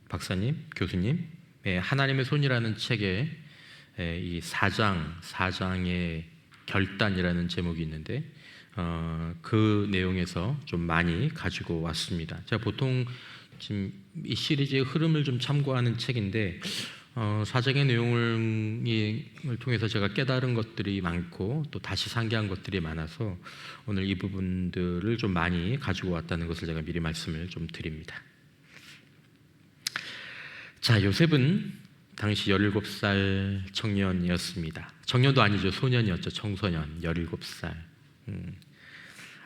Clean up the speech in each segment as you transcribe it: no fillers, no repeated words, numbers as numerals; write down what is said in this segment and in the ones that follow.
박사님, 교수님, 하나님의 손이라는 책에 이 사장의 결단이라는 제목이 있는데 그 내용에서 좀 많이 가지고 왔습니다. 제가 보통 지금 이 시리즈의 흐름을 좀 참고하는 책인데 사장의 내용을 통해서 제가 깨달은 것들이 많고 또 다시 상기한 것들이 많아서 오늘 이 부분들을 좀 많이 가지고 왔다는 것을 제가 미리 말씀을 좀 드립니다. 자, 요셉은 당시 17살 청년이었습니다. 청년도 아니죠. 소년이었죠. 청소년 17살.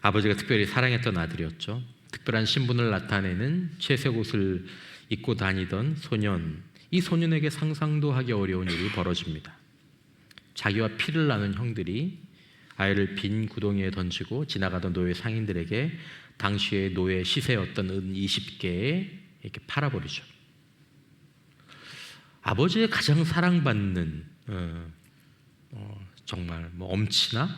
아버지가 특별히 사랑했던 아들이었죠. 특별한 신분을 나타내는 채색 옷을 입고 다니던 소년, 이 소년에게 상상도 하기 어려운 일이 벌어집니다. 자기와 피를 나눈 형들이 아이를 빈 구덩이에 던지고 지나가던 노예 상인들에게 당시의 노예 시세였던 은 20개에 이렇게 팔아버리죠. 아버지의 가장 사랑받는 정말 엄친아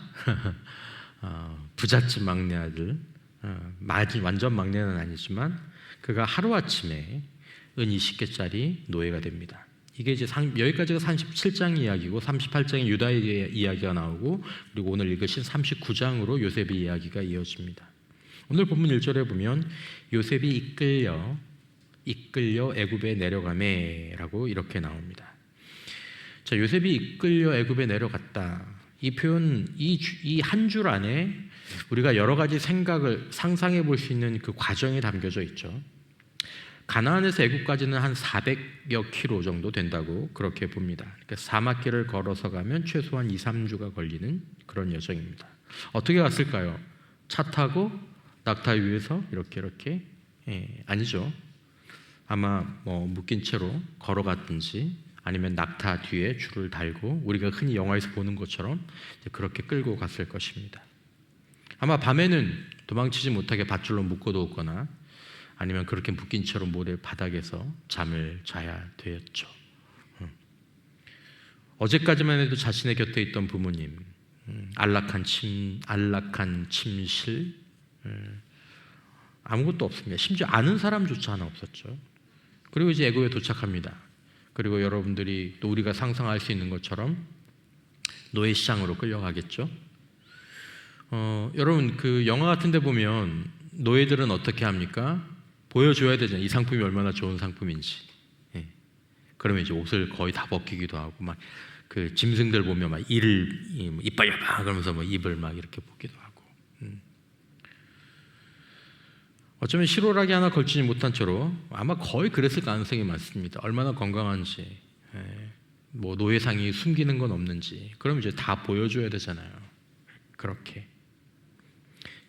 부잣집 막내 아들, 완전 막내는 아니지만 그가 하루아침에 은 20개짜리 노예가 됩니다. 이게 이제 여기까지가 37장 이야기고 38장에 유다의 이야기가 나오고 그리고 오늘 읽으신 39장으로 요셉의 이야기가 이어집니다. 오늘 본문 1절에 보면 요셉이 이끌려 애굽에 내려가매라고 이렇게 나옵니다. 자, 요셉이 이끌려 애굽에 내려갔다. 이 표현, 이 한 줄 안에 우리가 여러 가지 생각을 상상해 볼 수 있는 그 과정이 담겨져 있죠. 가나안에서 애굽까지는 한 400여 킬로 정도 된다고 그렇게 봅니다. 그러니까 사막길을 걸어서 가면 최소한 2-3주가 걸리는 그런 여정입니다. 어떻게 갔을까요? 차 타고 낙타 위에서 이렇게 아니죠. 아마 묶인 채로 걸어갔든지 아니면 낙타 뒤에 줄을 달고 우리가 흔히 영화에서 보는 것처럼 그렇게 끌고 갔을 것입니다. 아마 밤에는 도망치지 못하게 밧줄로 묶어두었거나 아니면 그렇게 묶인 채로 모래 바닥에서 잠을 자야 되었죠. 어제까지만 해도 자신의 곁에 있던 부모님, 안락한 침실, 아무것도 없습니다. 심지어 아는 사람조차 하나 없었죠. 그리고 이제 애굽에 도착합니다. 그리고 여러분들이 또 우리가 상상할 수 있는 것처럼 노예 시장으로 끌려가겠죠. 여러분 그 영화 같은 데 보면 노예들은 어떻게 합니까? 보여줘야 되잖아요. 이 상품이 얼마나 좋은 상품인지. 그러면 이제 옷을 거의 다 벗기기도 하고 막 그 짐승들 보면 막 이빨 막 그러면서 막 입을 막 이렇게 벗기도 하고. 어쩌면 실오라기 하나 걸치지 못한 채로 아마 거의 그랬을 가능성이 많습니다. 얼마나 건강한지, 노예상이 숨기는 건 없는지. 그럼 이제 다 보여줘야 되잖아요. 그렇게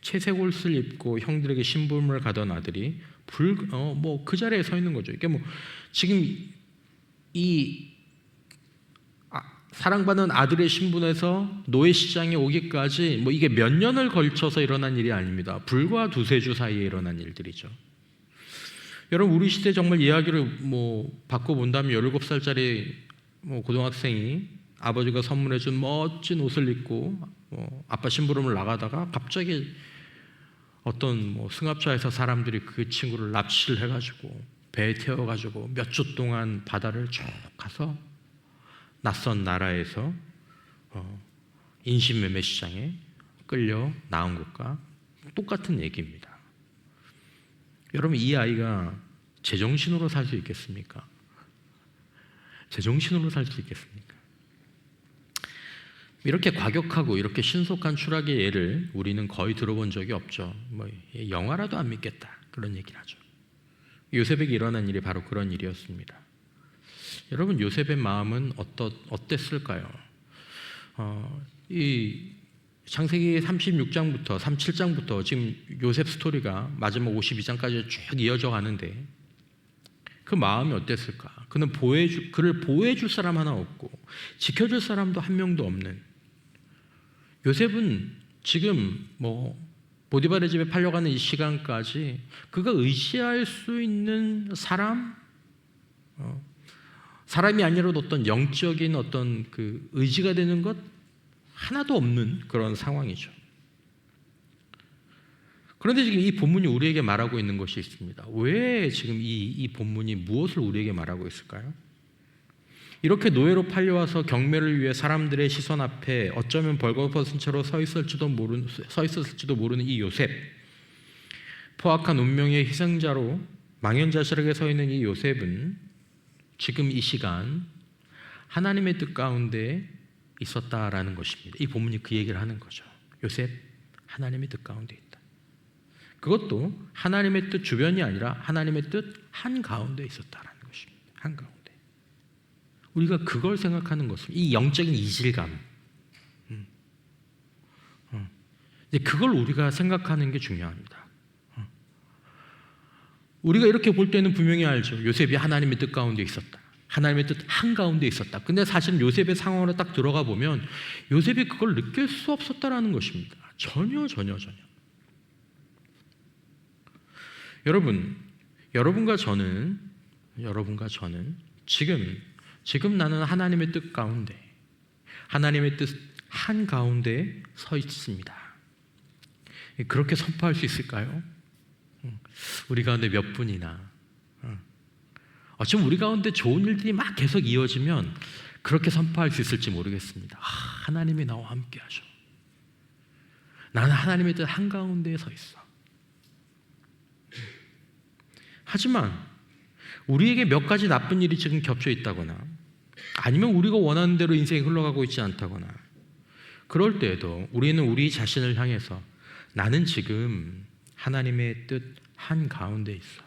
채색 옷을 입고 형들에게 심부름을 가던 아들이 그 자리에 서 있는 거죠. 이게 지금 이 사랑받는 아들의 신분에서 노예 시장에 오기까지 이게 몇 년을 걸쳐서 일어난 일이 아닙니다. 불과 2-3주 사이에 일어난 일들이죠. 여러분 우리 시대 정말 이야기를 바꿔본다면 17살짜리 고등학생이 아버지가 선물해준 멋진 옷을 입고 아빠 심부름을 나가다가 갑자기 어떤 승합차에서 사람들이 그 친구를 납치를 해가지고 배에 태워가지고 몇 주 동안 바다를 쭉 가서 낯선 나라에서 인신매매 시장에 끌려 나온 것과 똑같은 얘기입니다. 여러분 이 아이가 제정신으로 살 수 있겠습니까? 제정신으로 살 수 있겠습니까? 이렇게 과격하고 이렇게 신속한 추락의 예를 우리는 거의 들어본 적이 없죠. 영화라도 안 믿겠다 그런 얘기를 하죠. 요셉에게 일어난 일이 바로 그런 일이었습니다. 여러분 요셉의 마음은 어땠을까요? 이 창세기 36장부터 37장부터 지금 요셉 스토리가 마지막 52장까지 쭉 이어져 가는데 그 마음이 어땠을까? 그를 보호해줄 사람 하나 없고 지켜줄 사람도 한 명도 없는 요셉은 지금 보디발의 집에 팔려가는 이 시간까지 그가 의지할 수 있는 사람이 아니라도 어떤 영적인 어떤 그 의지가 되는 것 하나도 없는 그런 상황이죠. 그런데 지금 이 본문이 우리에게 말하고 있는 것이 있습니다. 왜 지금 이 본문이 무엇을 우리에게 말하고 있을까요? 이렇게 노예로 팔려와서 경매를 위해 사람들의 시선 앞에 어쩌면 벌거벗은 채로 서 있었을지도 모르는 이 요셉, 포악한 운명의 희생자로 망연자실하게 서 있는 이 요셉은 지금 이 시간 하나님의 뜻 가운데 있었다라는 것입니다. 이 본문이 그 얘기를 하는 거죠. 요셉, 하나님의 뜻 가운데 있다. 그것도 하나님의 뜻 주변이 아니라 하나님의 뜻 한가운데 있었다라는 것입니다. 한가운데. 우리가 그걸 생각하는 것은 이 영적인 이질감, 이제 그걸 우리가 생각하는 게 중요합니다. 우리가 이렇게 볼 때는 분명히 알죠. 요셉이 하나님의 뜻 가운데 있었다. 하나님의 뜻 한가운데 있었다. 근데 사실은 요셉의 상황으로 딱 들어가 보면 요셉이 그걸 느낄 수 없었다라는 것입니다. 전혀. 여러분과 저는 지금 나는 하나님의 뜻 가운데, 하나님의 뜻 한가운데 서 있습니다. 그렇게 선포할 수 있을까요? 우리 가운데 몇 분이나 지금 우리 가운데 좋은 일들이 막 계속 이어지면 그렇게 선포할 수 있을지 모르겠습니다. 하나님이 나와 함께 하셔. 나는 하나님의 뜻 한가운데에 서 있어. 하지만 우리에게 몇 가지 나쁜 일이 지금 겹쳐 있다거나 아니면 우리가 원하는 대로 인생이 흘러가고 있지 않다거나 그럴 때에도 우리는 우리 자신을 향해서 나는 지금 하나님의 뜻 한가운데 있어.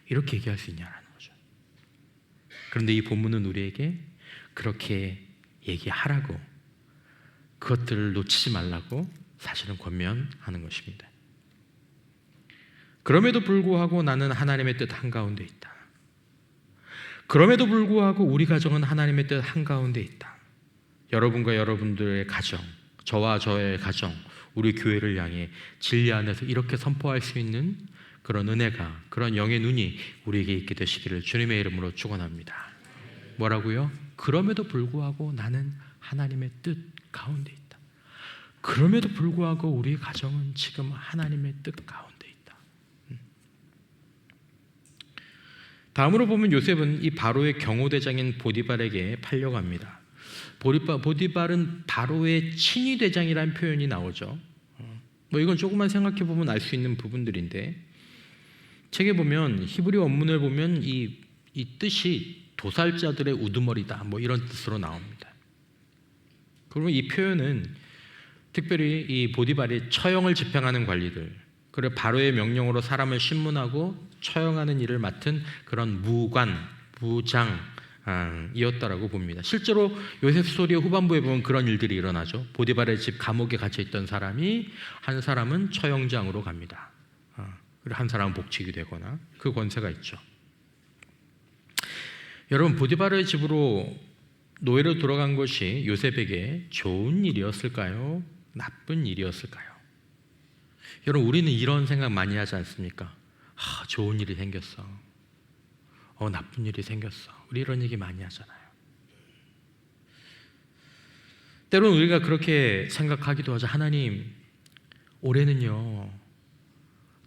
이렇게 얘기할 수 있냐라는 거죠. 그런데 이 본문은 우리에게 그렇게 얘기하라고, 그것들을 놓치지 말라고 사실은 권면하는 것입니다. 그럼에도 불구하고 나는 하나님의 뜻 한가운데 있다. 그럼에도 불구하고 우리 가정은 하나님의 뜻 한가운데 있다. 여러분과 여러분들의 가정, 저와 저의 가정, 우리 교회를 향해 진리 안에서 이렇게 선포할 수 있는 그런 은혜가, 그런 영의 눈이 우리에게 있게 되시기를 주님의 이름으로 축원합니다. 뭐라고요? 그럼에도 불구하고 나는 하나님의 뜻 가운데 있다. 그럼에도 불구하고 우리의 가정은 지금 하나님의 뜻 가운데 있다. 다음으로 보면 요셉은 이 바로의 경호대장인 보디발에게 팔려갑니다. 보디발은 바로의 친위대장이라는 표현이 나오죠. 이건 조금만 생각해 보면 알 수 있는 부분들인데, 책에 보면 히브리 원문을 보면 이 뜻이 도살자들의 우두머리다 이런 뜻으로 나옵니다. 그러면 이 표현은 특별히 이 보디발이 처형을 집행하는 관리들, 그리고 바로의 명령으로 사람을 신문하고 처형하는 일을 맡은 그런 무장이었다라고 봅니다. 실제로 요셉 스토리의 후반부에 보면 그런 일들이 일어나죠. 보디발의 집 감옥에 갇혀 있던 사람이 한 사람은 처형장으로 갑니다. 그리고 한 사람은 복직이 되거나 그 권세가 있죠. 여러분, 보디발의 집으로 노예로 들어간 것이 요셉에게 좋은 일이었을까요? 나쁜 일이었을까요? 여러분, 우리는 이런 생각 많이 하지 않습니까? 좋은 일이 생겼어. 나쁜 일이 생겼어. 우리 이런 얘기 많이 하잖아요. 때로는 우리가 그렇게 생각하기도 하죠. 하나님, 올해는요,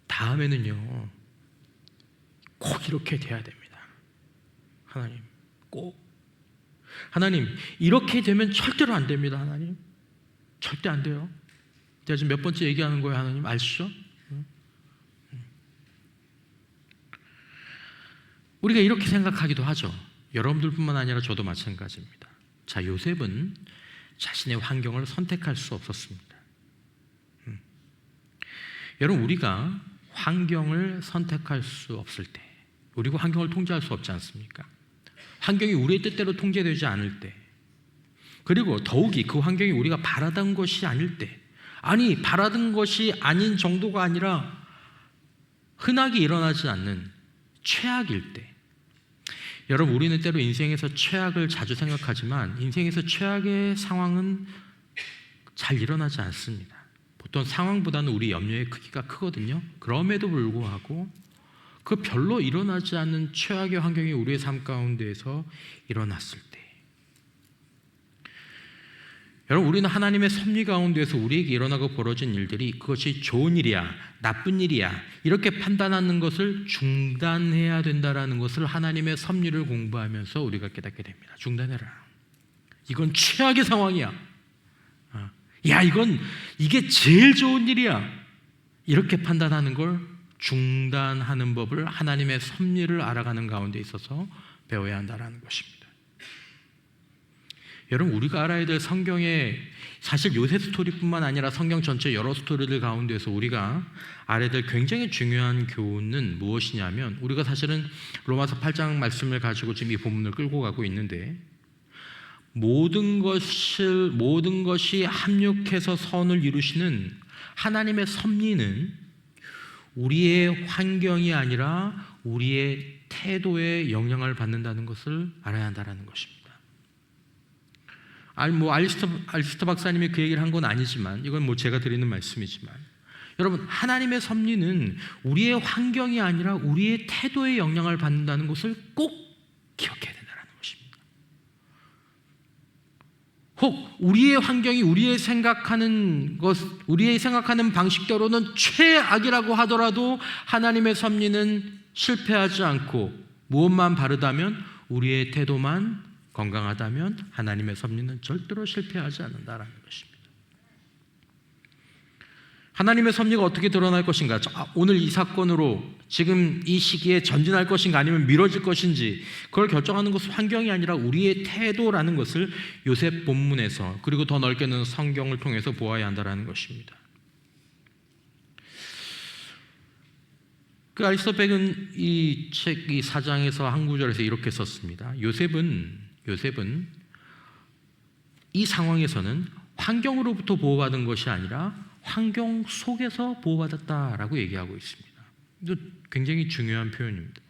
다음에는요, 꼭 이렇게 돼야 됩니다. 하나님, 꼭. 하나님, 이렇게 되면 절대로 안 됩니다. 하나님, 절대 안 돼요. 제가 지금 몇 번째 얘기하는 거예요. 하나님, 아시죠? 우리가 이렇게 생각하기도 하죠. 여러분들뿐만 아니라 저도 마찬가지입니다. 자, 요셉은 자신의 환경을 선택할 수 없었습니다. 여러분, 우리가 환경을 선택할 수 없을 때, 우리가 환경을 통제할 수 없지 않습니까? 환경이 우리의 뜻대로 통제되지 않을 때, 그리고 더욱이 그 환경이 우리가 바라던 것이 아닐 때, 아니 바라던 것이 아닌 정도가 아니라 흔하게 일어나지 않는 최악일 때, 여러분, 우리는 때로 인생에서 최악을 자주 생각하지만 인생에서 최악의 상황은 잘 일어나지 않습니다. 보통 상황보다는 우리 염려의 크기가 크거든요. 그럼에도 불구하고 그 별로 일어나지 않는 최악의 환경이 우리의 삶 가운데에서 일어났을 때, 여러분, 우리는 하나님의 섭리 가운데서 우리에게 일어나고 벌어진 일들이 그것이 좋은 일이야, 나쁜 일이야 이렇게 판단하는 것을 중단해야 된다라는 것을 하나님의 섭리를 공부하면서 우리가 깨닫게 됩니다. 중단해라. 이건 최악의 상황이야. 야, 이게 제일 좋은 일이야. 이렇게 판단하는 걸 중단하는 법을 하나님의 섭리를 알아가는 가운데 있어서 배워야 한다는 것입니다. 여러분, 우리가 알아야 될 성경의 사실 요셉 스토리뿐만 아니라 성경 전체 여러 스토리들 가운데서 우리가 알아야 될 굉장히 중요한 교훈은 무엇이냐면, 우리가 사실은 로마서 8장 말씀을 가지고 지금 이 본문을 끌고 가고 있는데, 모든 것이 합력해서 선을 이루시는 하나님의 섭리는 우리의 환경이 아니라 우리의 태도에 영향을 받는다는 것을 알아야 한다는 것입니다. 알리스터 박사님이 그 얘기를 한 건 아니지만, 이건 제가 드리는 말씀이지만, 여러분, 하나님의 섭리는 우리의 환경이 아니라 우리의 태도에 영향을 받는다는 것을 꼭 기억해야 된다는 것입니다. 혹 우리의 환경이 우리의 생각하는 방식대로는 최악이라고 하더라도 하나님의 섭리는 실패하지 않고, 무엇만 바르다면, 우리의 태도만 건강하다면 하나님의 섭리는 절대로 실패하지 않는다라는 것입니다. 하나님의 섭리가 어떻게 드러날 것인가? 오늘 이 사건으로 지금 이 시기에 전진할 것인가 아니면 미뤄질 것인지, 그걸 결정하는 것은 환경이 아니라 우리의 태도라는 것을 요셉 본문에서, 그리고 더 넓게는 성경을 통해서 보아야 한다는 것입니다. 그 알리스터 백은 이 책 이 4장에서 한 구절에서 이렇게 썼습니다. 요셉은 이 상황에서는 환경으로부터 보호받은 것이 아니라 환경 속에서 보호받았다라고 얘기하고 있습니다. 이거 굉장히 중요한 표현입니다.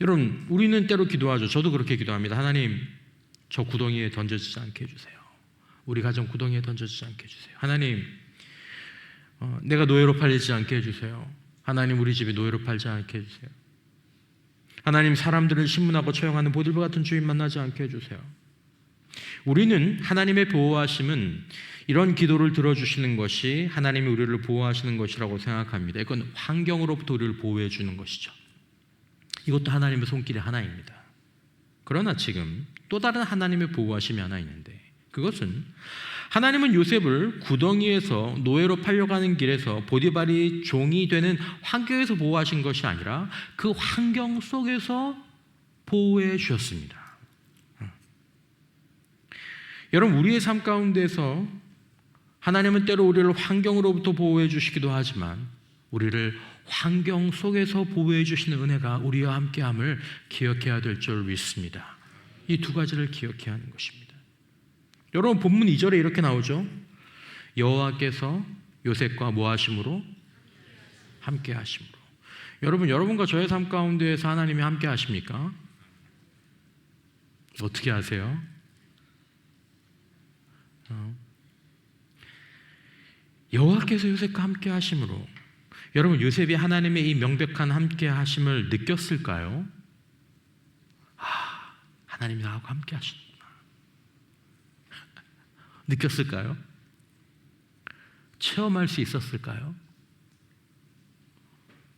여러분, 우리는 때로 기도하죠. 저도 그렇게 기도합니다. 하나님, 저 구덩이에 던져지지 않게 해주세요. 우리 가정 구덩이에 던져지지 않게 해주세요. 하나님, 내가 노예로 팔리지 않게 해주세요. 하나님, 우리 집이 노예로 팔지 않게 해주세요. 하나님, 사람들을 신문하고 처형하는 보들보 같은 주인 만나지 않게 해주세요. 우리는 하나님의 보호하심은 이런 기도를 들어주시는 것이 하나님이 우리를 보호하시는 것이라고 생각합니다. 이건 환경으로부터 우리를 보호해 주는 것이죠. 이것도 하나님의 손길이 하나입니다. 그러나 지금 또 다른 하나님의 보호하심이 하나 있는데, 그것은 하나님은 요셉을 구덩이에서 노예로 팔려가는 길에서 보디발이 종이 되는 환경에서 보호하신 것이 아니라 그 환경 속에서 보호해 주셨습니다. 여러분, 우리의 삶 가운데서 하나님은 때로 우리를 환경으로부터 보호해 주시기도 하지만 우리를 환경 속에서 보호해 주시는 은혜가 우리와 함께함을 기억해야 될 줄 믿습니다. 이 두 가지를 기억해야 하는 것입니다. 여러분, 본문 2절에 이렇게 나오죠. 여호와께서 요셉과 뭐 하심으로? 함께 하심으로. 여러분, 여러분과 저의 삶 가운데에서 하나님이 함께 하십니까? 어떻게 하세요? 여호와께서 요셉과 함께 하심으로. 여러분, 요셉이 하나님의 이 명백한 함께 하심을 느꼈을까요? 하나님이 나하고 함께 하시는구나. 느꼈을까요? 체험할 수 있었을까요?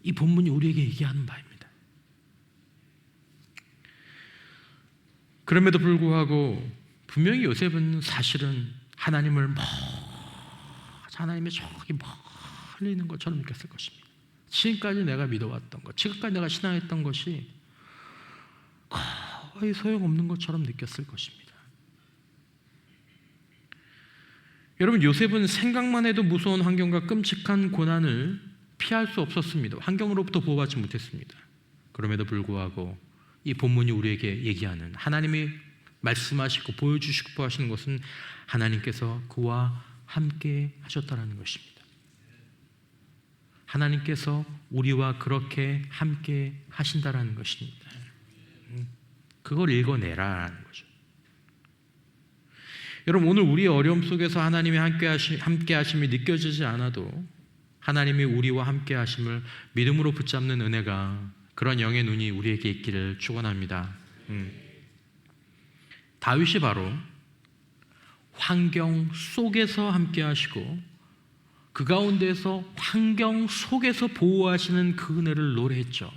이 본문이 우리에게 얘기하는 바입니다. 그럼에도 불구하고 분명히 요셉은 사실은 하나님의 저기 멀리 있는 것처럼 느꼈을 것입니다. 지금까지 내가 믿어왔던 것, 지금까지 내가 신앙했던 것이 거의 소용없는 것처럼 느꼈을 것입니다. 여러분, 요셉은 생각만 해도 무서운 환경과 끔찍한 고난을 피할 수 없었습니다. 환경으로부터 보호받지 못했습니다. 그럼에도 불구하고 이 본문이 우리에게 얘기하는, 하나님이 말씀하시고 보여주시고 하시는 것은 하나님께서 그와 함께 하셨다는 것입니다. 하나님께서 우리와 그렇게 함께 하신다라는 것입니다. 그걸 읽어내라는 거죠. 여러분, 오늘 우리의 어려움 속에서 하나님의 함께 하심이 느껴지지 않아도 하나님이 우리와 함께 하심을 믿음으로 붙잡는 은혜가, 그런 영의 눈이 우리에게 있기를 축원합니다. 다윗이 바로 환경 속에서 함께 하시고 그 가운데서 환경 속에서 보호하시는 그 은혜를 노래했죠.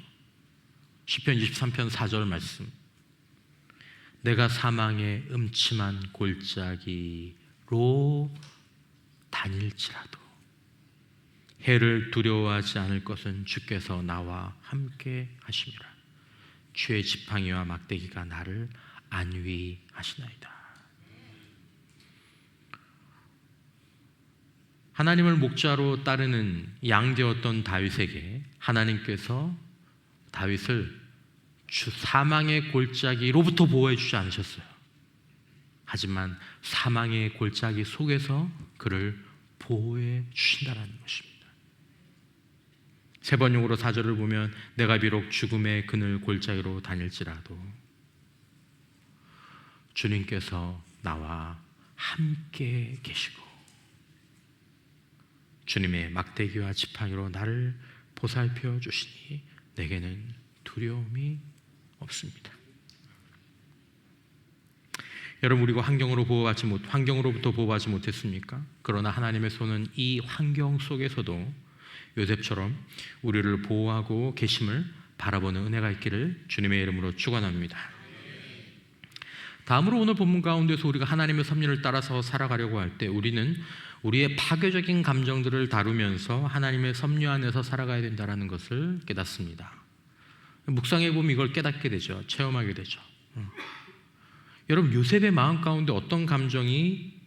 시편 23편 4절 말씀. 내가 사망의 음침한 골짜기로 다닐지라도 해를 두려워하지 않을 것은 주께서 나와 함께 하심이라. 주의 지팡이와 막대기가 나를 안위하시나이다. 하나님을 목자로 따르는 양되었던 다윗에게 하나님께서 다윗을 사망의 골짜기로부터 보호해 주지 않으셨어요. 하지만 사망의 골짜기 속에서 그를 보호해 주신다는 것입니다. 세 번역으로 4절을 보면 내가 비록 죽음의 그늘 골짜기로 다닐지라도 주님께서 나와 함께 계시고 주님의 막대기와 지팡이로 나를 보살펴 주시니 내게는 두려움이 없습니다. 여러분, 우리가 환경으로부터 보호받지 못했습니까? 그러나 하나님의 손은 이 환경 속에서도 요셉처럼 우리를 보호하고 계심을 바라보는 은혜가 있기를 주님의 이름으로 축원합니다. 다음으로 오늘 본문 가운데서 우리가 하나님의 섭리를 따라서 살아가려고 할 때 우리는 우리의 파괴적인 감정들을 다루면서 하나님의 섭리 안에서 살아가야 된다는 것을 깨닫습니다. 묵상해 보면 이걸 깨닫게 되죠. 체험하게 되죠. 여러분, 요셉의 마음 가운데 어떤 감정이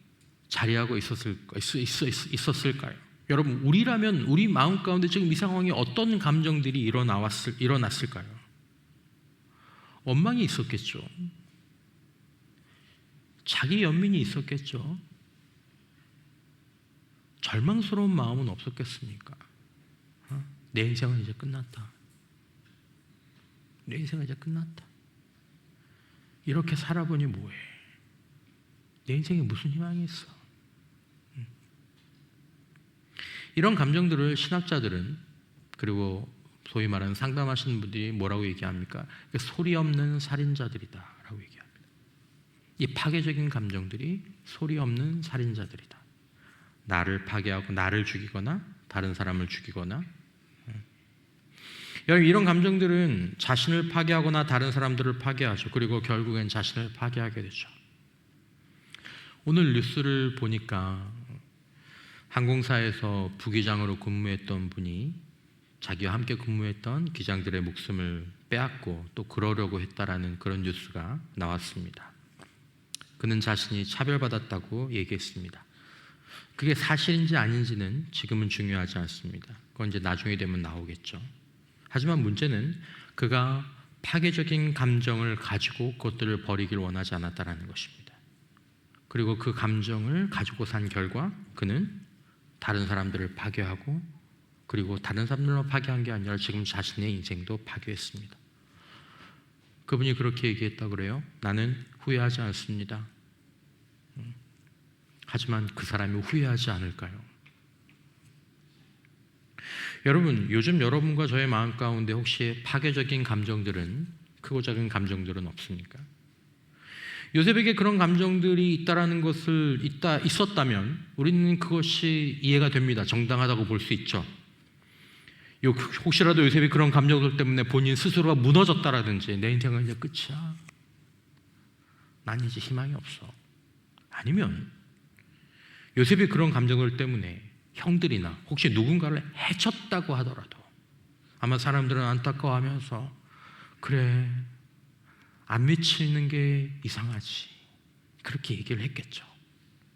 자리하고 있었을까요? 여러분, 우리라면 우리 마음 가운데 지금 이 상황에 어떤 감정들이 일어났을까요? 원망이 있었겠죠. 자기 연민이 있었겠죠. 절망스러운 마음은 없었겠습니까? 내 인생은 이제 끝났다. 내 인생은 이제 끝났다. 이렇게 살아보니 뭐해? 내 인생에 무슨 희망이 있어? 이런 감정들을 신학자들은, 그리고 소위 말하는 상담하시는 분들이 뭐라고 얘기합니까? 소리 없는 살인자들이다 라고 얘기합니다. 이 파괴적인 감정들이 소리 없는 살인자들이다. 나를 파괴하고 나를 죽이거나 다른 사람을 죽이거나. 여러분, 이런 감정들은 자신을 파괴하거나 다른 사람들을 파괴하죠. 그리고 결국엔 자신을 파괴하게 되죠. 오늘 뉴스를 보니까 항공사에서 부기장으로 근무했던 분이 자기와 함께 근무했던 기장들의 목숨을 빼앗고 또 그러려고 했다라는 그런 뉴스가 나왔습니다. 그는 자신이 차별받았다고 얘기했습니다. 그게 사실인지 아닌지는 지금은 중요하지 않습니다. 그건 이제 나중에 되면 나오겠죠. 하지만 문제는 그가 파괴적인 감정을 가지고 그것들을 버리길 원하지 않았다는 것입니다. 그리고 그 감정을 가지고 산 결과 그는 다른 사람들을 파괴하고, 그리고 다른 사람들만 파괴한 게 아니라 지금 자신의 인생도 파괴했습니다. 그분이 그렇게 얘기했다고 그래요. 나는 후회하지 않습니다. 하지만 그 사람이 후회하지 않을까요? 여러분, 요즘 여러분과 저의 마음 가운데 혹시 파괴적인 감정들은, 크고 작은 감정들은 없습니까? 요셉에게 그런 감정들이 있었다면 우리는 그것이 이해가 됩니다. 정당하다고 볼 수 있죠. 혹시라도 요셉이 그런 감정들 때문에 본인 스스로가 무너졌다라든지 내 인생은 이제 끝이야, 난 이제 희망이 없어, 아니면 요셉이 그런 감정들 때문에 형들이나 혹시 누군가를 해쳤다고 하더라도 아마 사람들은 안타까워하면서 그래, 안 미치는 게 이상하지, 그렇게 얘기를 했겠죠.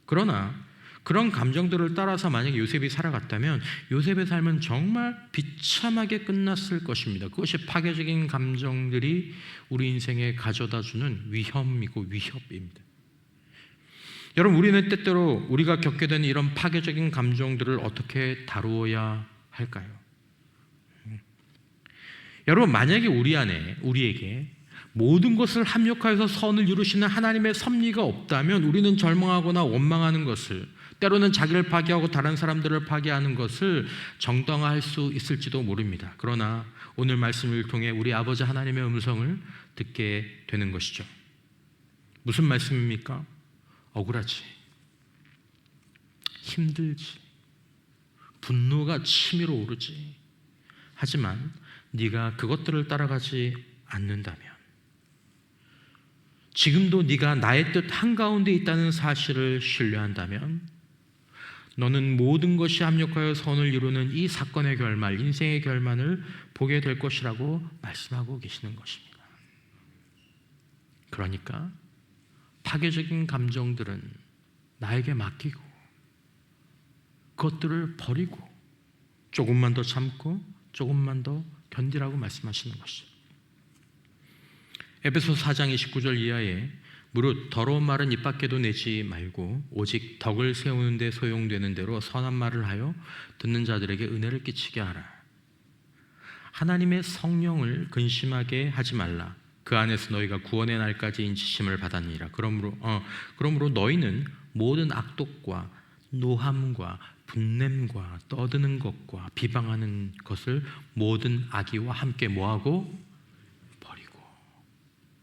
그러나 그런 감정들을 따라서 만약에 요셉이 살아갔다면 요셉의 삶은 정말 비참하게 끝났을 것입니다. 그것이 파괴적인 감정들이 우리 인생에 가져다주는 위험이고 위협입니다. 여러분, 우리는 때때로 우리가 겪게 되는 이런 파괴적인 감정들을 어떻게 다루어야 할까요? 여러분, 만약에 우리에게 모든 것을 합력하여서 선을 이루시는 하나님의 섭리가 없다면 우리는 절망하거나 원망하는 것을, 때로는 자기를 파괴하고 다른 사람들을 파괴하는 것을 정당화할 수 있을지도 모릅니다. 그러나 오늘 말씀을 통해 우리 아버지 하나님의 음성을 듣게 되는 것이죠. 무슨 말씀입니까? 억울하지, 힘들지. 분노가 치밀어 오르지. 하지만 네가 그것들을 따라가지 않는다면, 지금도 네가 나의 뜻 한가운데 있다는 사실을 신뢰한다면 너는 모든 것이 합력하여 선을 이루는 이 사건의 결말, 인생의 결말을 보게 될 것이라고 말씀하고 계시는 것입니다. 그러니까 파괴적인 감정들은 나에게 맡기고 그것들을 버리고 조금만 더 참고 조금만 더 견디라고 말씀하시는 것이죠. 에베소서 4장 29절 이하에 무릇 더러운 말은 입 밖에도 내지 말고 오직 덕을 세우는 데 소용되는 대로 선한 말을 하여 듣는 자들에게 은혜를 끼치게 하라. 하나님의 성령을 근심하게 하지 말라. 그 안에서 너희가 구원의 날까지 인치심을 받았느니라. 그러므로 너희는 모든 악독과 노함과 분냄과 떠드는 것과 비방하는 것을 모든 악의와 함께 뭐하고? 버리고.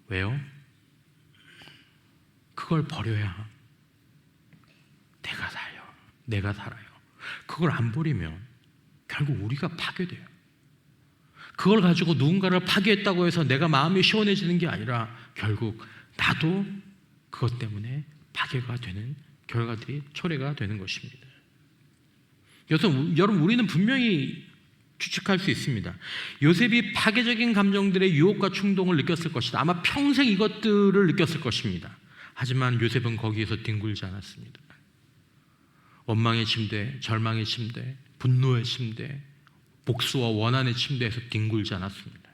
왜요? 그걸 버려야 내가 살아요. 그걸 안 버리면 결국 우리가 파괴돼요. 그걸 가지고 누군가를 파괴했다고 해서 내가 마음이 시원해지는 게 아니라 결국 나도 그것 때문에 파괴가 되는 결과들이 초래가 되는 것입니다. 여러분, 우리는 분명히 추측할 수 있습니다. 요셉이 파괴적인 감정들의 유혹과 충동을 느꼈을 것이다. 아마 평생 이것들을 느꼈을 것입니다. 하지만 요셉은 거기에서 뒹굴지 않았습니다. 원망의 침대, 절망의 침대, 분노의 침대, 복수와 원한의 침대에서 뒹굴지 않았습니다.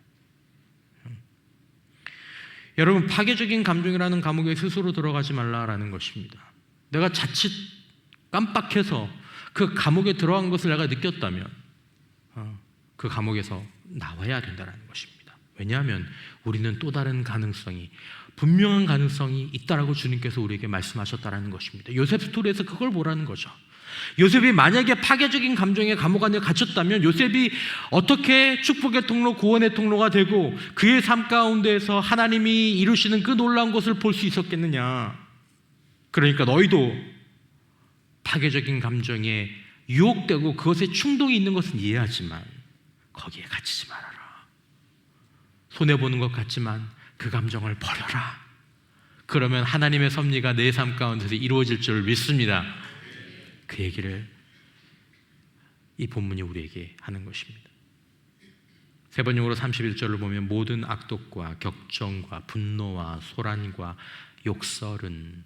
여러분, 파괴적인 감정이라는 감옥에 스스로 들어가지 말라라는 것입니다. 내가 자칫 깜빡해서 그 감옥에 들어간 것을 내가 느꼈다면 그 감옥에서 나와야 된다는 것입니다. 왜냐하면 우리는 또 다른 가능성이, 분명한 가능성이 있다라고 주님께서 우리에게 말씀하셨다는 것입니다. 요셉 스토리에서 그걸 보라는 거죠. 요셉이 만약에 파괴적인 감정의 감옥 안에 갇혔다면 요셉이 어떻게 축복의 통로, 구원의 통로가 되고 그의 삶 가운데에서 하나님이 이루시는 그 놀라운 것을 볼 수 있었겠느냐. 그러니까 너희도 파괴적인 감정에 유혹되고 그것에 충동이 있는 것은 이해하지만 거기에 갇히지 말아라. 손해보는 것 같지만 그 감정을 버려라. 그러면 하나님의 섭리가 내 삶 가운데서 이루어질 줄 믿습니다. 그 얘기를 이 본문이 우리에게 하는 것입니다. 세 번역으로 31절을 보면 모든 악독과 격정과 분노와 소란과 욕설은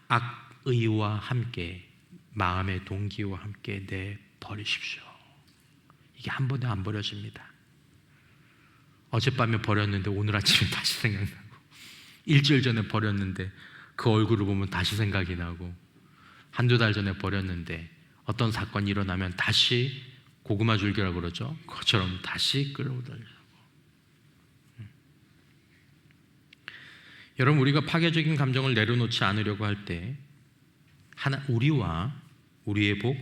악의와 함께 마음의 동기와 함께 내버리십시오. 이게 한 번에 안 버려집니다. 어젯밤에 버렸는데 오늘 아침에 다시 생각나고, 일주일 전에 버렸는데 그 얼굴을 보면 다시 생각이 나고, 한두 달 전에 버렸는데 어떤 사건이 일어나면 다시 고구마 줄기라고 그러죠. 그것처럼 다시 끌어오더라고요. 여러분, 우리가 파괴적인 감정을 내려놓지 않으려고 할 때 우리와 우리의 복,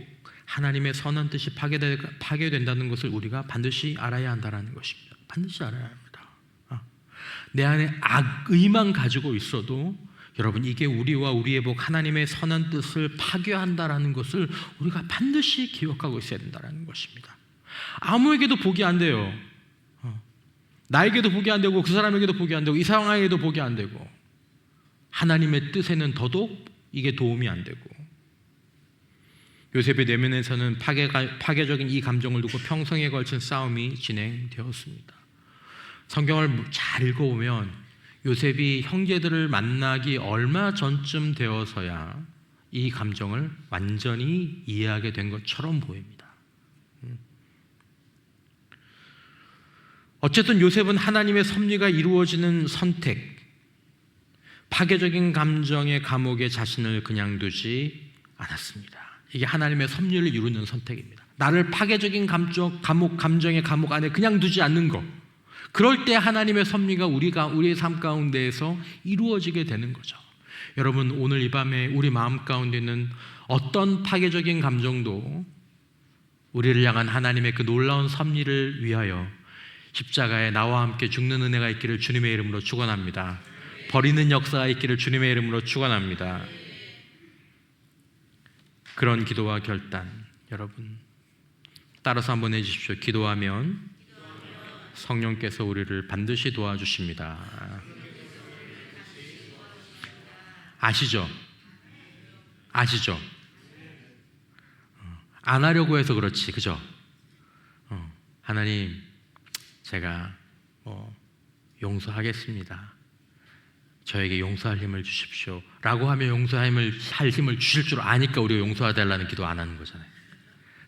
하나님의 선한 뜻이 파괴된다는 것을 우리가 반드시 알아야 한다는 것입니다. 반드시 알아야 합니다. 내 안에 악의만 가지고 있어도 여러분, 이게 우리와 우리의 복, 하나님의 선한 뜻을 파괴한다라는 것을 우리가 반드시 기억하고 있어야 된다는 것입니다. 아무에게도 복이 안 돼요. 나에게도 복이 안 되고 그 사람에게도 복이 안 되고 이 상황에도 복이 안 되고 하나님의 뜻에는 더더욱 이게 도움이 안 되고, 요셉의 내면에서는 파괴적인 이 감정을 두고 평생에 걸친 싸움이 진행되었습니다. 성경을 잘 읽어보면 요셉이 형제들을 만나기 얼마 전쯤 되어서야 이 감정을 완전히 이해하게 된 것처럼 보입니다. 어쨌든 요셉은 하나님의 섭리가 이루어지는 선택, 파괴적인 감정의 감옥에 자신을 그냥 두지 않았습니다. 이게 하나님의 섭리를 이루는 선택입니다. 나를 파괴적인 감정의 감옥 안에 그냥 두지 않는 것. 그럴 때 하나님의 섭리가 우리의 삶 가운데에서 이루어지게 되는 거죠. 여러분, 오늘 이 밤에 우리 마음 가운데 있는 어떤 파괴적인 감정도 우리를 향한 하나님의 그 놀라운 섭리를 위하여 십자가에 나와 함께 죽는 은혜가 있기를 주님의 이름으로 축원합니다. 버리는 역사가 있기를 주님의 이름으로 축원합니다. 그런 기도와 결단, 여러분 따라서 한번 해주십시오. 기도하면 성령께서 우리를 반드시 도와주십니다. 아시죠? 아시죠? 안 하려고 해서 그렇지, 그죠? 하나님, 제가 용서하겠습니다. 저에게 용서할 힘을 주십시오. 라고 하면 용서할 힘을 주실 줄 아니까 우리가 용서해달라는 기도 안 하는 거잖아요.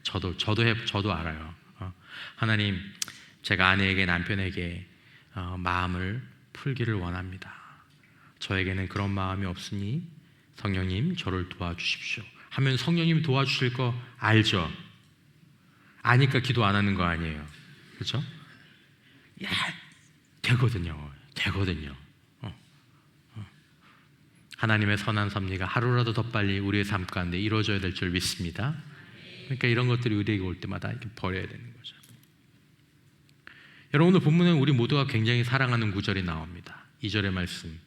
저도 알아요. 하나님, 제가 아내에게, 남편에게 마음을 풀기를 원합니다. 저에게는 그런 마음이 없으니 성령님 저를 도와주십시오. 하면 성령님 도와주실 거 알죠? 아니까 기도 안 하는 거 아니에요. 그렇죠? 되거든요. 하나님의 선한 섭리가 하루라도 더 빨리 우리의 삶 가운데 이루어져야 될 줄 믿습니다. 그러니까 이런 것들이 우리에게 올 때마다 이렇게 버려야 되는 거죠. 여러분, 오늘 본문에 우리 모두가 굉장히 사랑하는 구절이 나옵니다. 2절의 말씀,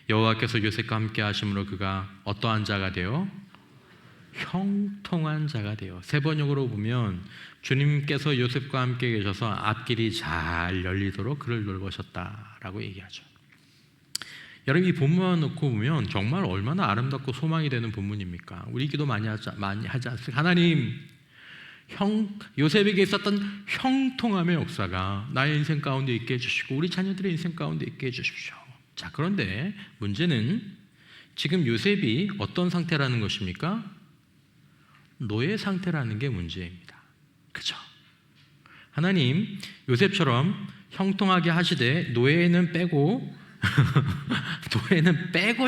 여호와께서 요셉과 함께 하심으로 그가 어떠한 자가 되어 형통한 자가 되어. 세 번역으로 보면 주님께서 요셉과 함께 계셔서 앞길이 잘 열리도록 그를 돌보셨다라고 얘기하죠. 여러분, 이 본문만 놓고 보면 정말 얼마나 아름답고 소망이 되는 본문입니까? 우리 기도 많이 하지 않습니까? 하나님, 요셉에게 있었던 형통함의 역사가 나의 인생 가운데 있게 해주시고 우리 자녀들의 인생 가운데 있게 해주십시오. 자, 그런데 문제는 지금 요셉이 어떤 상태라는 것입니까? 노예 상태라는 게 문제입니다. 그죠? 하나님, 요셉처럼 형통하게 하시되 노예는 빼고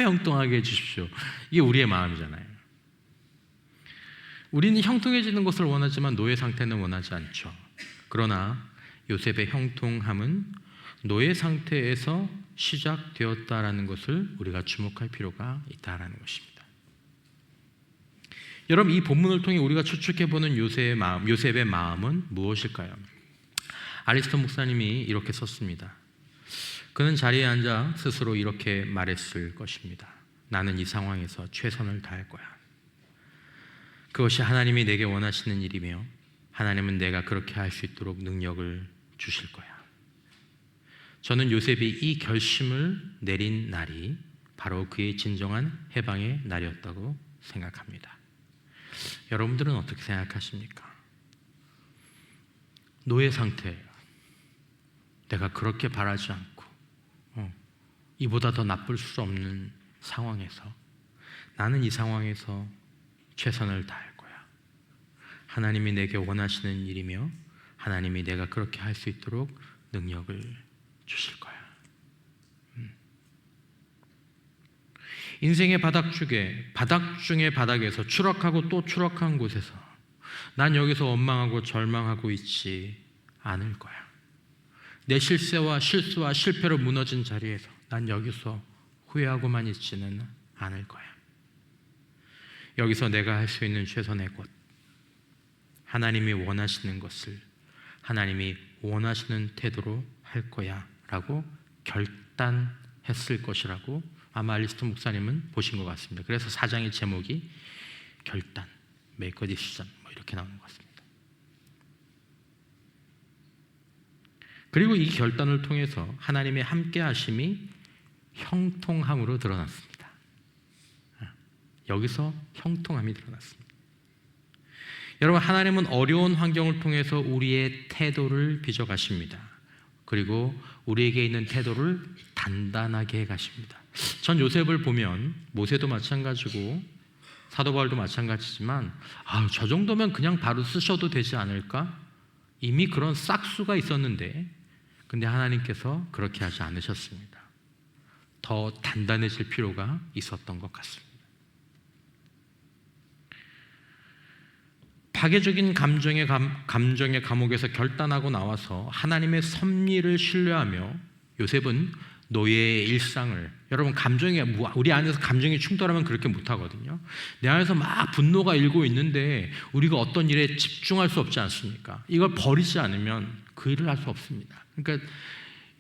형통하게 해주십시오. 이게 우리의 마음이잖아요. 우리는 형통해지는 것을 원하지만 노예 상태는 원하지 않죠. 그러나 요셉의 형통함은 노예 상태에서 시작되었다라는 것을 우리가 주목할 필요가 있다라는 것입니다. 여러분, 이 본문을 통해 우리가 추측해보는 요셉의 마음은 무엇일까요? 알리스터 목사님이 이렇게 썼습니다. 그는 자리에 앉아 스스로 이렇게 말했을 것입니다. 나는 이 상황에서 최선을 다할 거야. 그것이 하나님이 내게 원하시는 일이며 하나님은 내가 그렇게 할 수 있도록 능력을 주실 거야. 저는 요셉이 이 결심을 내린 날이 바로 그의 진정한 해방의 날이었다고 생각합니다. 여러분들은 어떻게 생각하십니까? 노예 상태예요. 내가 그렇게 바라지 않고 이보다 더 나쁠 수 없는 상황에서 나는 이 상황에서 최선을 다할 거야. 하나님이 내게 원하시는 일이며 하나님이 내가 그렇게 할 수 있도록 능력을 주실 거야. 인생의 바닥 중의 바닥에서 추락하고 또 추락한 곳에서 난 여기서 원망하고 절망하고 있지 않을 거야. 내 실수와 실패로 무너진 자리에서 난 여기서 후회하고만 있지는 않을 거야. 여기서 내가 할 수 있는 최선의 곳, 하나님이 원하시는 것을 하나님이 원하시는 태도로 할 거야 라고 결단했을 것이라고 아마 알리스터 목사님은 보신 것 같습니다. 그래서 4장의 제목이 결단, Make a decision 이렇게 나오는 것 같습니다. 그리고 이 결단을 통해서 하나님의 함께 하심이 형통함으로 드러났습니다. 여기서 형통함이 드러났습니다. 여러분, 하나님은 어려운 환경을 통해서 우리의 태도를 빚어가십니다. 그리고 우리에게 있는 태도를 단단하게 해가십니다. 전 요셉을 보면 모세도 마찬가지고 사도 바울도 마찬가지지만 저 정도면 그냥 바로 쓰셔도 되지 않을까? 이미 그런 싹수가 있었는데 근데 하나님께서 그렇게 하지 않으셨습니다. 더 단단해질 필요가 있었던 것 같습니다. 파괴적인 감정의 감옥에서 결단하고 나와서 하나님의 섭리를 신뢰하며 요셉은 노예의 일상을, 여러분 우리 안에서 감정이 충돌하면 그렇게 못하거든요. 내 안에서 막 분노가 일고 있는데 우리가 어떤 일에 집중할 수 없지 않습니까? 이걸 버리지 않으면 그 일을 할 수 없습니다. 그러니까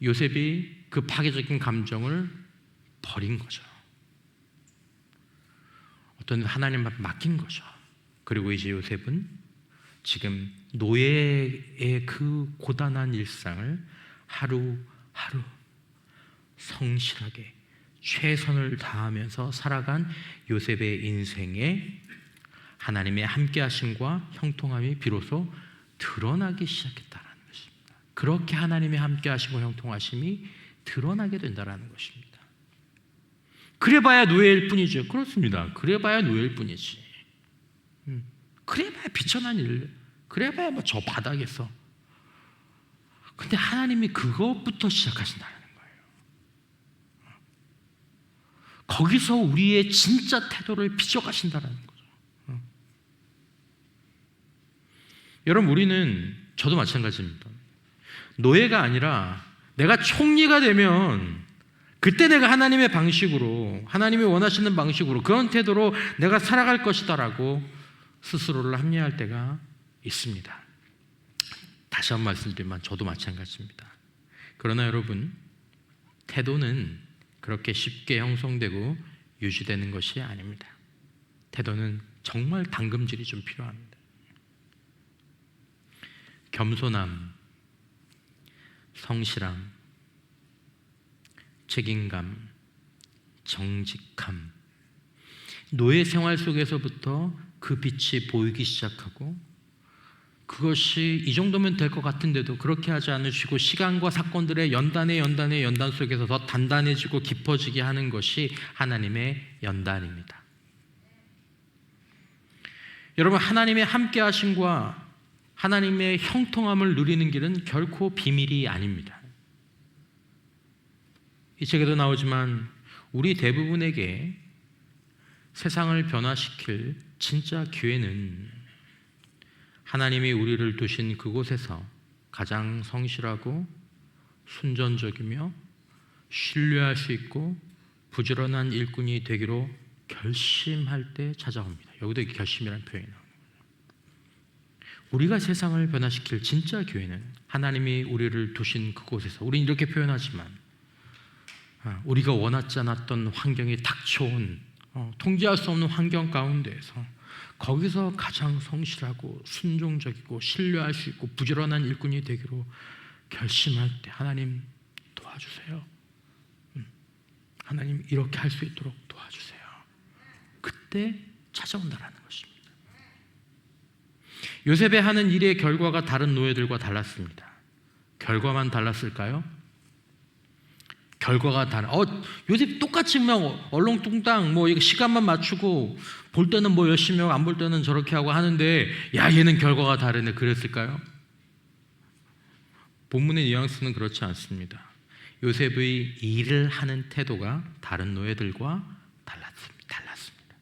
요셉이 그 파괴적인 감정을 버린 거죠. 어떤 하나님 앞에 맡긴 거죠. 그리고 이제 요셉은 지금 노예의 그 고단한 일상을 하루하루 성실하게 최선을 다하면서 살아간 요셉의 인생에 하나님의 함께하심과 형통함이 비로소 드러나기 시작했다는 것입니다. 그렇게 하나님의 함께하심과 형통하심이 드러나게 된다는 것입니다. 그래봐야 노예일 뿐이죠. 그렇습니다. 그래봐야 노예일 뿐이지. 그래봐야 비천한 일, 그래봐야 뭐 저 바닥에서. 근데 하나님이 그것부터 시작하신다는 거예요. 거기서 우리의 진짜 태도를 빚어가신다는 거죠. 여러분, 우리는, 저도 마찬가지입니다. 노예가 아니라 내가 총리가 되면 그때 내가 하나님의 방식으로, 하나님이 원하시는 방식으로, 그런 태도로 내가 살아갈 것이다라고 스스로를 합리화할 때가 있습니다. 다시 한번 말씀드리면 저도 마찬가지입니다. 그러나 여러분, 태도는 그렇게 쉽게 형성되고 유지되는 것이 아닙니다. 태도는 정말 당금질이 좀 필요합니다. 겸손함, 성실함, 책임감, 정직함, 노예 생활 속에서부터 그 빛이 보이기 시작하고, 그것이 이 정도면 될 것 같은데도 그렇게 하지 않으시고 시간과 사건들의 연단 속에서 더 단단해지고 깊어지게 하는 것이 하나님의 연단입니다. 여러분, 하나님의 함께하심과 하나님의 형통함을 누리는 길은 결코 비밀이 아닙니다. 이 책에도 나오지만 우리 대부분에게 세상을 변화시킬 진짜 기회는 하나님이 우리를 두신 그곳에서 가장 성실하고 순전적이며 신뢰할 수 있고 부지런한 일꾼이 되기로 결심할 때 찾아옵니다. 여기도 이렇게 결심이라는 표현이 나옵니다. 우리가 세상을 변화시킬 진짜 기회는 하나님이 우리를 두신 그곳에서, 우리는 이렇게 표현하지만 우리가 원하지 않았던 환경이 닥쳐온 통제할 수 없는 환경 가운데에서 거기서 가장 성실하고 순종적이고 신뢰할 수 있고 부지런한 일꾼이 되기로 결심할 때 하나님 도와주세요. 하나님 이렇게 할 수 있도록 도와주세요. 그때 찾아온다라는 것입니다. 요셉의 하는 일의 결과가 다른 노예들과 달랐습니다. 결과만 달랐을까요? 결과가 다른. 요셉 똑같이 막 얼렁뚱땅 이거 시간만 맞추고 볼 때는 뭐 열심히 하고 안 볼 때는 저렇게 하고 하는데, 야, 얘는 결과가 다르네. 그랬을까요? 본문의 뉘앙스는 그렇지 않습니다. 요셉의 일을 하는 태도가 다른 노예들과 달랐습니다.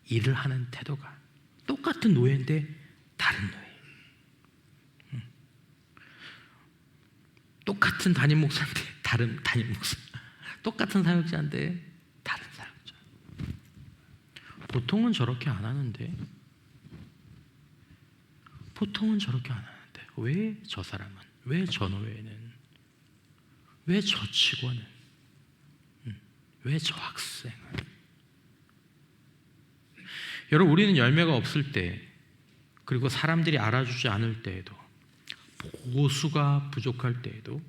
일을 하는 태도가 똑같은 노예인데 다른 노예. 똑같은 담임 목사인데 다른 담임 목사. 똑같은 사역자인데 다른 사역자. 보통은 저렇게 안 하는데, 왜 저 사람은, 왜 저 노예는, 왜 저 직원은, 왜 저 학생은. 여러분, 우리는 열매가 없을 때, 그리고 사람들이 알아주지 않을 때에도, 보수가 부족할 때에도,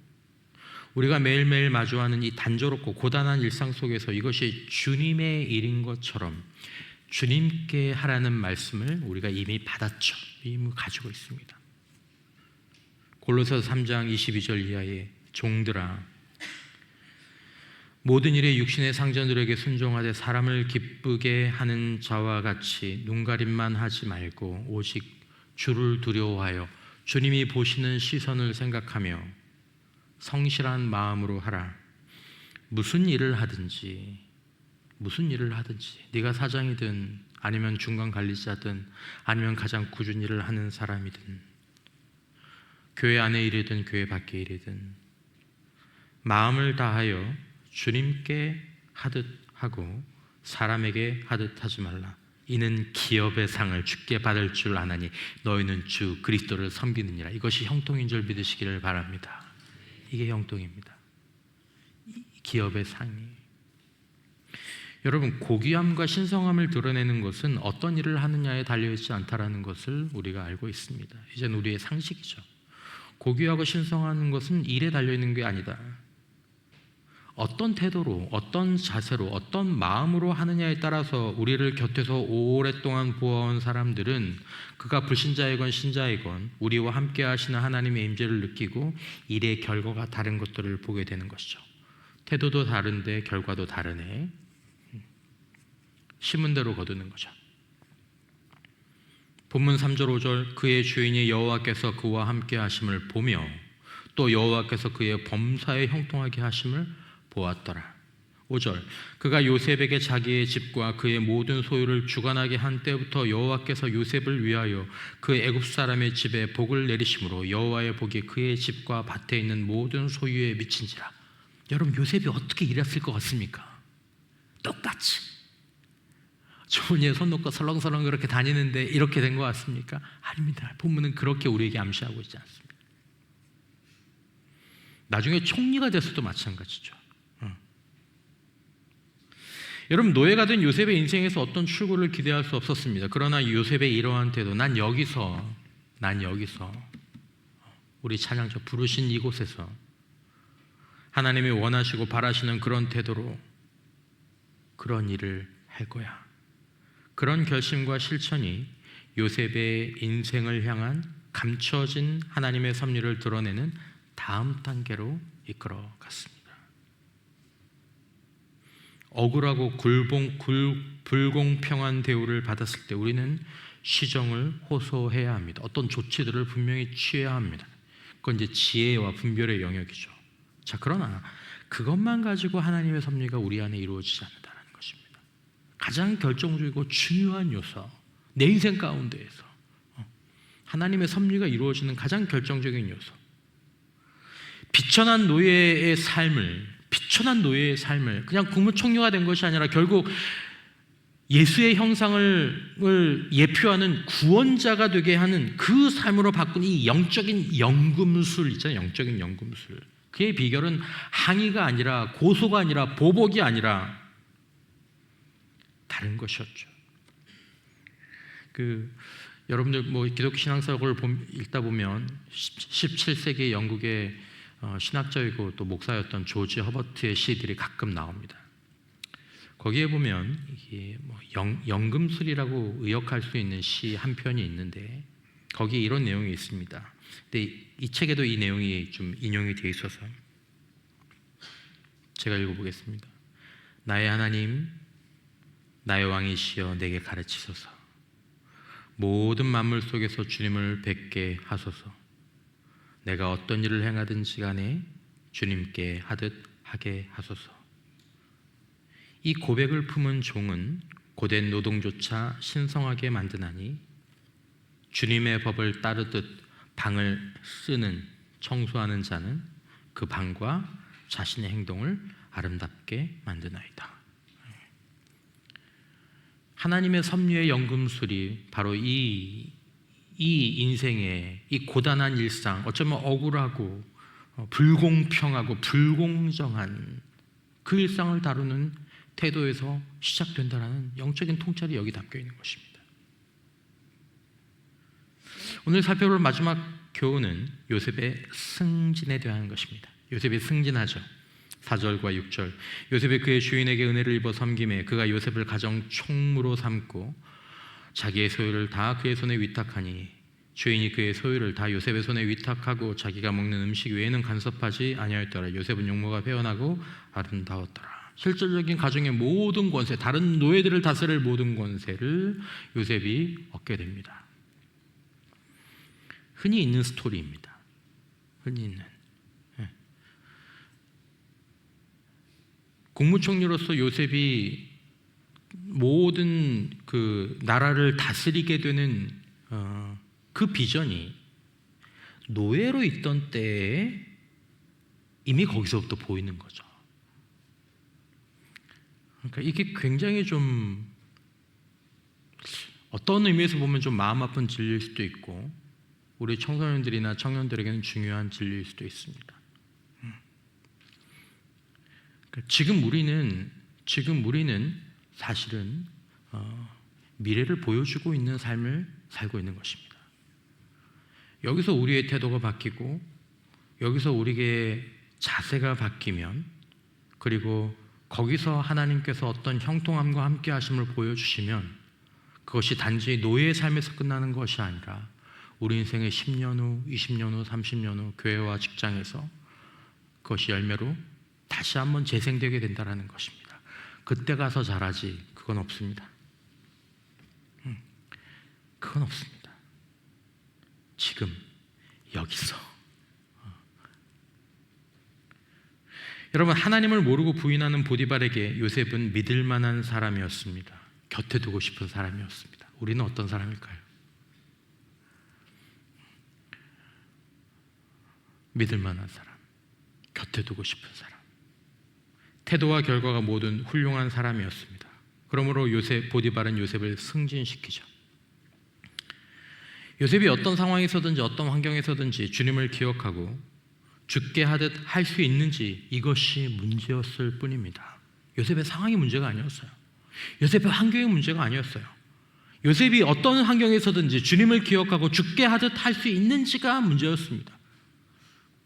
우리가 매일매일 마주하는 이 단조롭고 고단한 일상 속에서 이것이 주님의 일인 것처럼 주님께 하라는 말씀을 우리가 이미 받았죠. 이미 가지고 있습니다. 골로새서 3장 22절 이하의 종들아, 모든 일에 육신의 상전들에게 순종하되 사람을 기쁘게 하는 자와 같이 눈가림만 하지 말고 오직 주를 두려워하여 주님이 보시는 시선을 생각하며 성실한 마음으로 하라. 무슨 일을 하든지 네가 사장이든 아니면 중간 관리자든 아니면 가장 꾸준히 일을 하는 사람이든 교회 안에 일이든 교회 밖에 일이든 마음을 다하여 주님께 하듯 하고 사람에게 하듯 하지 말라. 이는 기업의 상을 주께 받을 줄 아나니 너희는 주 그리스도를 섬기느니라. 이것이 형통인 줄 믿으시기를 바랍니다. 이게 형통입니다. 기업의 상이. 여러분, 고귀함과 신성함을 드러내는 것은 어떤 일을 하느냐에 달려있지 않다라는 것을 우리가 알고 있습니다. 이제는 우리의 상식이죠. 고귀하고 신성한 것은 일에 달려있는 게 아니다. 어떤 태도로, 어떤 자세로, 어떤 마음으로 하느냐에 따라서 우리를 곁에서 오랫동안 보아온 사람들은 그가 불신자이건 신자이건 우리와 함께 하시는 하나님의 임재를 느끼고 일의 결과가 다른 것들을 보게 되는 것이죠. 태도도 다른데 결과도 다르네. 심은 대로 거두는 거죠. 본문 3절 5절 그의 주인이 여호와께서 그와 함께 하심을 보며 또 여호와께서 그의 범사에 형통하게 하심을 보았더라. 5절 그가 요셉에게 자기의 집과 그의 모든 소유를 주관하게 한 때부터 여호와께서 요셉을 위하여 그 애굽 사람의 집에 복을 내리심으로 여호와의 복이 그의 집과 밭에 있는 모든 소유에 미친지라. 여러분, 요셉이 어떻게 일했을 것 같습니까? 똑같이 좋은 예 손 놓고 설렁설렁 그렇게 다니는데 이렇게 된 것 같습니까? 아닙니다. 본문은 그렇게 우리에게 암시하고 있지 않습니다. 나중에 총리가 됐어도 마찬가지죠. 여러분, 노예가 된 요셉의 인생에서 어떤 출구를 기대할 수 없었습니다. 그러나 요셉의 이러한 태도, 난 여기서 우리 찬양자 부르신 이곳에서 하나님이 원하시고 바라시는 그런 태도로 그런 일을 할 거야. 그런 결심과 실천이 요셉의 인생을 향한 감춰진 하나님의 섭리를 드러내는 다음 단계로 이끌어 갔습니다. 억울하고 불공평한 대우를 받았을 때 우리는 시정을 호소해야 합니다. 어떤 조치들을 분명히 취해야 합니다. 그건 이제 지혜와 분별의 영역이죠. 자, 그러나 그것만 가지고 하나님의 섭리가 우리 안에 이루어지지 않는다는 것입니다. 가장 결정적이고 중요한 요소, 내 인생 가운데에서 하나님의 섭리가 이루어지는 가장 결정적인 요소, 비천한 노예의 삶을 그냥 국무총리가 된 것이 아니라 결국 예수의 형상을 예표하는 구원자가 되게 하는 그 삶으로 바꾼 이 영적인 연금술 있잖아요. 영적인 연금술. 그의 비결은 항의가 아니라, 고소가 아니라, 보복이 아니라 다른 것이었죠. 여러분들 기독교 신앙서적을 읽다 보면 17세기 영국의 신학자이고 또 목사였던 조지 허버트의 시들이 가끔 나옵니다. 거기에 보면 이게 연금술이라고 의역할 수 있는 시 한 편이 있는데 거기에 이런 내용이 있습니다. 근데 이 책에도 이 내용이 좀 인용이 되어 있어서 제가 읽어보겠습니다. 나의 하나님, 나의 왕이시여 내게 가르치소서. 모든 만물 속에서 주님을 뵙게 하소서. 내가 어떤 일을 행하든지 간에 주님께 하듯 하게 하소서. 이 고백을 품은 종은 고된 노동조차 신성하게 만드나니 주님의 법을 따르듯 방을 쓰는, 청소하는 자는 그 방과 자신의 행동을 아름답게 만드나이다. 하나님의 섭리의 연금술이 바로 이 인생의 이 고단한 일상, 어쩌면 억울하고 불공평하고 불공정한 그 일상을 다루는 태도에서 시작된다는 영적인 통찰이 여기 담겨 있는 것입니다. 오늘 살펴볼 마지막 교훈은 요셉의 승진에 대한 것입니다. 요셉이 승진하죠. 4절과 6절 요셉이 그의 주인에게 은혜를 입어 섬김에 그가 요셉을 가정 총무로 삼고 자기의 소유를 다 그의 손에 위탁하니 주인이 그의 소유를 다 요셉의 손에 위탁하고 자기가 먹는 음식 외에는 간섭하지 아니하였더라. 요셉은 용모가 회원하고 아름다웠더라. 실질적인 가정의 모든 권세, 다른 노예들을 다스릴 모든 권세를 요셉이 얻게 됩니다. 흔히 있는 스토리입니다. 흔히 있는. 국무총리로서 요셉이 모든 그 나라를 다스리게 되는 그 비전이 노예로 있던 때에 이미 거기서부터 보이는 거죠. 그러니까 이게 굉장히 좀 어떤 의미에서 보면 좀 마음 아픈 진리일 수도 있고 우리 청소년들이나 청년들에게는 중요한 진리일 수도 있습니다. 지금 우리는 사실은 미래를 보여주고 있는 삶을 살고 있는 것입니다. 여기서 우리의 태도가 바뀌고 여기서 우리의 자세가 바뀌면, 그리고 거기서 하나님께서 어떤 형통함과 함께 하심을 보여주시면 그것이 단지 노예의 삶에서 끝나는 것이 아니라 우리 인생의 10년 후, 20년 후, 30년 후 교회와 직장에서 그것이 열매로 다시 한번 재생되게 된다는 것입니다. 그때 가서 잘하지, 그건 없습니다. 그건 없습니다. 지금 여기서. 여러분, 하나님을 모르고 부인하는 보디발에게 요셉은 믿을 만한 사람이었습니다. 곁에 두고 싶은 사람이었습니다. 우리는 어떤 사람일까요? 믿을 만한 사람, 곁에 두고 싶은 사람. 태도와 결과가 모든 훌륭한 사람이었습니다. 그러므로 보디발은 요셉을 승진시키죠. 요셉이 어떤 상황에서든지 어떤 환경에서든지 주님을 기억하고 죽게 하듯 할 수 있는지, 이것이 문제였을 뿐입니다. 요셉의 상황이 문제가 아니었어요. 요셉의 환경이 문제가 아니었어요. 요셉이 어떤 환경에서든지 주님을 기억하고 죽게 하듯 할 수 있는지가 문제였습니다.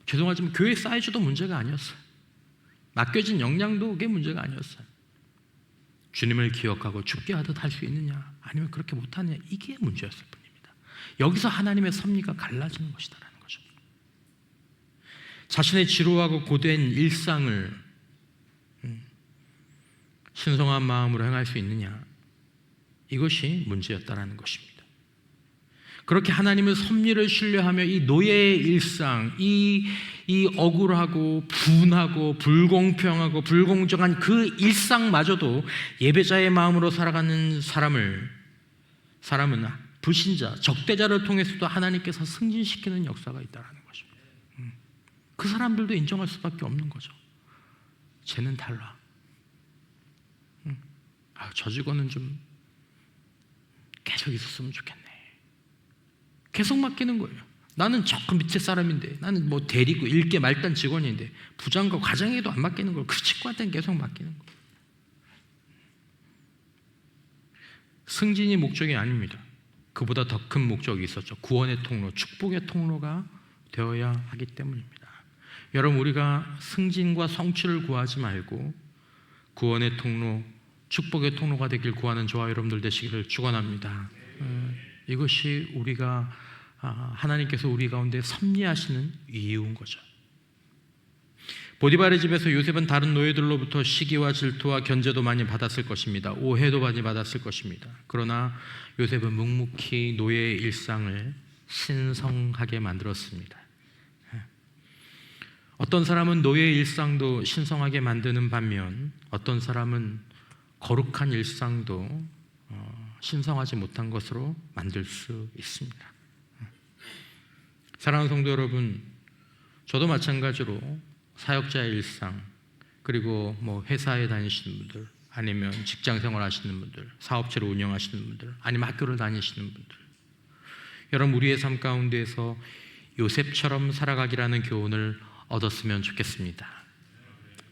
죄송하지만 교회 사이즈도 문제가 아니었어요. 맡겨진 역량도 그게 문제가 아니었어요. 주님을 기억하고 죽게 하듯 할 수 있느냐, 아니면 그렇게 못하느냐, 이게 문제였을 뿐입니다. 여기서 하나님의 섭리가 갈라지는 것이다라는 거죠. 자신의 지루하고 고된 일상을 신성한 마음으로 행할 수 있느냐, 이것이 문제였다라는 것입니다. 그렇게 하나님의 섭리를 신뢰하며 이 노예의 일상, 이 억울하고 분하고 불공평하고 불공정한 그 일상마저도 예배자의 마음으로 살아가는 사람은 불신자, 적대자를 통해서도 하나님께서 승진시키는 역사가 있다는 것입니다. 그 사람들도 인정할 수밖에 없는 거죠. 쟤는 달라. 저 직원은 좀 계속 있었으면 좋겠네. 계속 맡기는 거예요. 나는 저 밑에 사람인데, 나는 뭐 대리고 일개 말단 직원인데 부장과 과장에도 안 맡기는 걸 그 친구한테는 계속 맡기는 거예요. 승진이 목적이 아닙니다. 그보다 더 큰 목적이 있었죠. 구원의 통로, 축복의 통로가 되어야 하기 때문입니다. 여러분, 우리가 승진과 성취를 구하지 말고 구원의 통로, 축복의 통로가 되길 구하는 저와 여러분들 되시기를 축원합니다. 이것이 우리가 하나님께서 우리 가운데 섭리하시는 이유인 거죠. 보디발의 집에서 요셉은 다른 노예들로부터 시기와 질투와 견제도 많이 받았을 것입니다. 오해도 많이 받았을 것입니다. 그러나 요셉은 묵묵히 노예의 일상을 신성하게 만들었습니다. 어떤 사람은 노예의 일상도 신성하게 만드는 반면 어떤 사람은 거룩한 일상도 신성하지 못한 것으로 만들 수 있습니다. 사랑하는 성도 여러분, 저도 마찬가지로 사역자의 일상, 그리고 뭐 회사에 다니시는 분들, 아니면 직장생활 하시는 분들, 사업체를 운영하시는 분들, 아니면 학교를 다니시는 분들, 여러분, 우리의 삶 가운데에서 요셉처럼 살아가기라는 교훈을 얻었으면 좋겠습니다.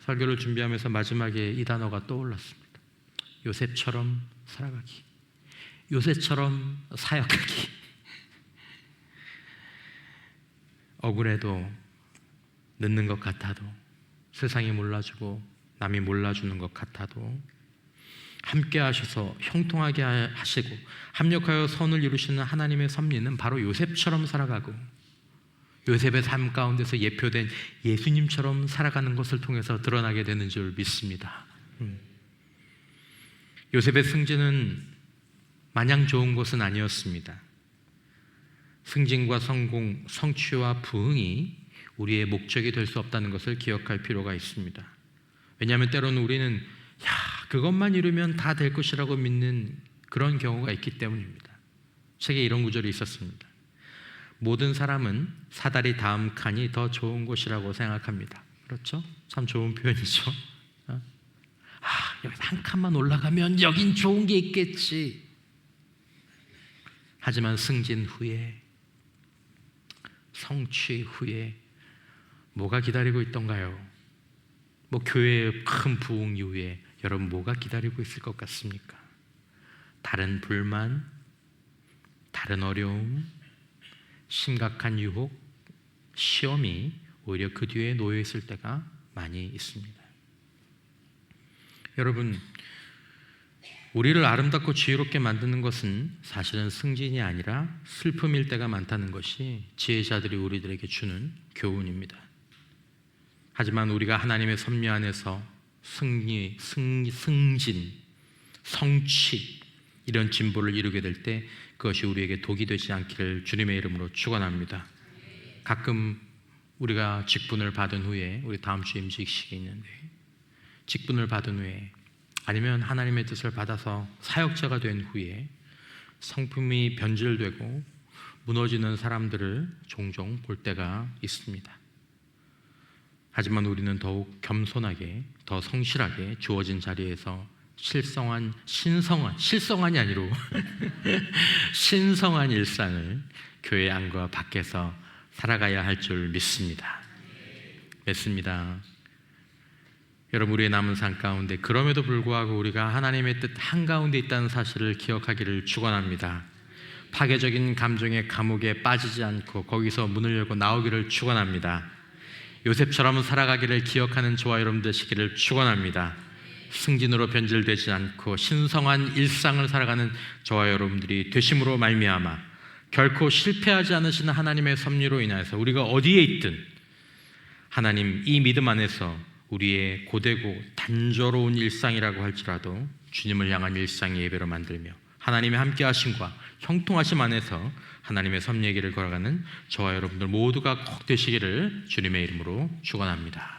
설교를 준비하면서 마지막에 이 단어가 떠올랐습니다. 요셉처럼 살아가기, 요셉처럼 사역하기. 억울해도, 늦는 것 같아도, 세상이 몰라주고 남이 몰라주는 것 같아도 함께 하셔서 형통하게 하시고 합력하여 선을 이루시는 하나님의 섭리는 바로 요셉처럼 살아가고 요셉의 삶 가운데서 예표된 예수님처럼 살아가는 것을 통해서 드러나게 되는 줄 믿습니다. 요셉의 승진은 마냥 좋은 것은 아니었습니다. 승진과 성공, 성취와 부흥이 우리의 목적이 될 수 없다는 것을 기억할 필요가 있습니다. 왜냐하면 때로는 우리는 그것만 이루면 다 될 것이라고 믿는 그런 경우가 있기 때문입니다. 책에 이런 구절이 있었습니다. 모든 사람은 사다리 다음 칸이 더 좋은 곳이라고 생각합니다. 그렇죠? 참 좋은 표현이죠. 여기 한 칸만 올라가면 여긴 좋은 게 있겠지. 하지만 승진 후에, 성취 후에 뭐가 기다리고 있던가요? 뭐 교회의 큰 부흥 이후에 여러분 뭐가 기다리고 있을 것 같습니까? 다른 불만, 다른 어려움, 심각한 유혹, 시험이 오히려 그 뒤에 놓여 있을 때가 많이 있습니다. 여러분, 우리를 아름답고 지혜롭게 만드는 것은 사실은 승진이 아니라 슬픔일 때가 많다는 것이 지혜자들이 우리들에게 주는 교훈입니다. 하지만 우리가 하나님의 섭리 안에서 승진, 성취 이런 진보를 이루게 될 때 그것이 우리에게 독이 되지 않기를 주님의 이름으로 축원합니다. 가끔 우리가 직분을 받은 후에, 우리 다음 주 임직식이 있는데 직분을 받은 후에 아니면 하나님의 뜻을 받아서 사역자가 된 후에 성품이 변질되고 무너지는 사람들을 종종 볼 때가 있습니다. 하지만 우리는 더욱 겸손하게, 더 성실하게 주어진 자리에서 실성한이 아니로 신성한 일상을 교회 안과 밖에서 살아가야 할 줄 믿습니다. 여러분, 우리의 남은 삶 가운데 그럼에도 불구하고 우리가 하나님의 뜻 한가운데 있다는 사실을 기억하기를 축원합니다. 파괴적인 감정의 감옥에 빠지지 않고 거기서 문을 열고 나오기를 축원합니다. 요셉처럼 살아가기를 기억하는 저와 여러분 되시기를 축원합니다. 승진으로 변질되지 않고 신성한 일상을 살아가는 저와 여러분들이 되심으로 말미암아 결코 실패하지 않으시는 하나님의 섭리로 인해서 우리가 어디에 있든 하나님 이 믿음 안에서 우리의 고되고 단조로운 일상이라고 할지라도 주님을 향한 일상의 예배로 만들며 하나님의 함께 하심과 형통하심 안에서 하나님의 섭리의 길을 걸어가는 저와 여러분들 모두가 꼭 되시기를 주님의 이름으로 축원합니다.